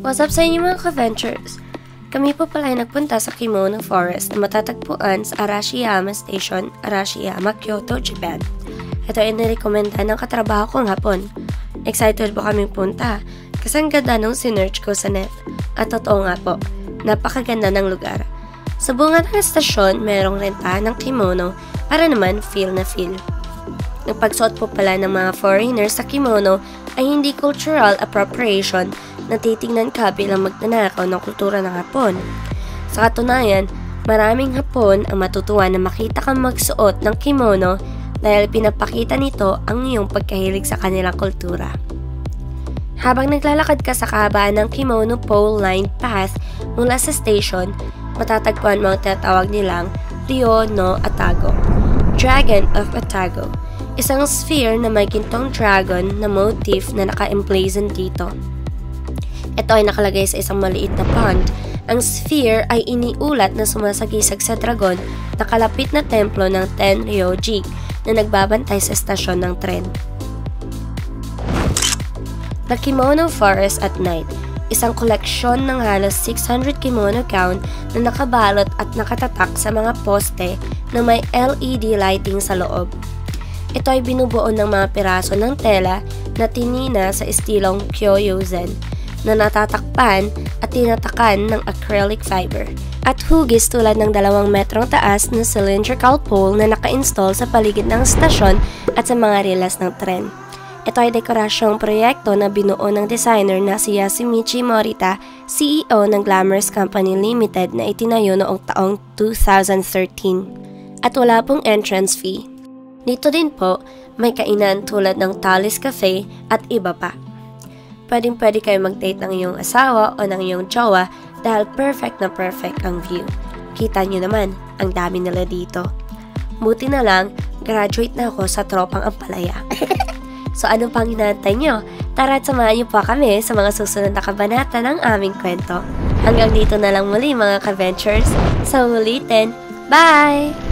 What's up sa inyo mga ka-ventures? Kami po pala ay nagpunta sa Kimono Forest na matatagpuan sa Arashiyama Station, Arashiyama, Kyoto, Japan. Ito ay nirekomenda ng katrabaho kong hapon. Excited po kaming punta kasi ang ganda nung sinearch ko sa net. At totoo nga po, napakaganda ng lugar. Sa bunga ng estasyon, merong rentahan ng kimono para naman feel na feel. Ang pagsuot po pala ng mga foreigners sa kimono ay hindi cultural appropriation na titingnan ka bilang magnanakaw ng kultura ng Hapon. Sa katunayan, maraming Hapon ang matutuwa na makita kang magsuot ng kimono dahil pinapakita nito ang iyong pagkahilig sa kanilang kultura. Habang naglalakad ka sa kahabaan ng Kimono Pole Line Path mula sa station, matatagpuan mo ang tinatawag nilang Ryo no Atago, Dragon of Atago, isang sphere na may gintong dragon na motif na naka-emblazoned dito. Ito ay nakalagay sa isang maliit na pond. Ang sphere ay iniulat na sumasagisag sa dragon na kalapit na templo ng Tenryōji na nagbabantay sa estasyon ng tren. The Kimono Forest at Night, isang koleksyon ng halos 600 kimono gown na nakabalot at nakatatak sa mga poste na may LED lighting sa loob. Ito ay binubuo ng mga piraso ng tela na tinina sa estilong Kyoyozen na natatakpan at tinatakan ng acrylic fiber at hugis tulad ng 2 metrong taas na cylindrical pole na naka-install sa paligid ng stasyon at sa mga relas ng tren. Ito ay dekorasyong proyekto na binuo ng designer na si Yasumichi Morita, CEO ng Glamorous Company Limited na itinayo noong taong 2013. At wala pong entrance fee. Dito din po, may kainan tulad ng Talis Cafe at iba pa. Pwedeng-pwede kayo mag-date ng iyong asawa o ng iyong jowa dahil perfect na perfect ang view. Kita nyo naman, ang dami nila dito. Buti na lang, graduate na ako sa tropang Ampalaya. So anong pang hinahantay nyo? Tara at samahan nyo pa kami sa mga susunod na kabanata ng aming kwento. Hanggang dito na lang muli mga ka-ventures. Sa ulitin, bye!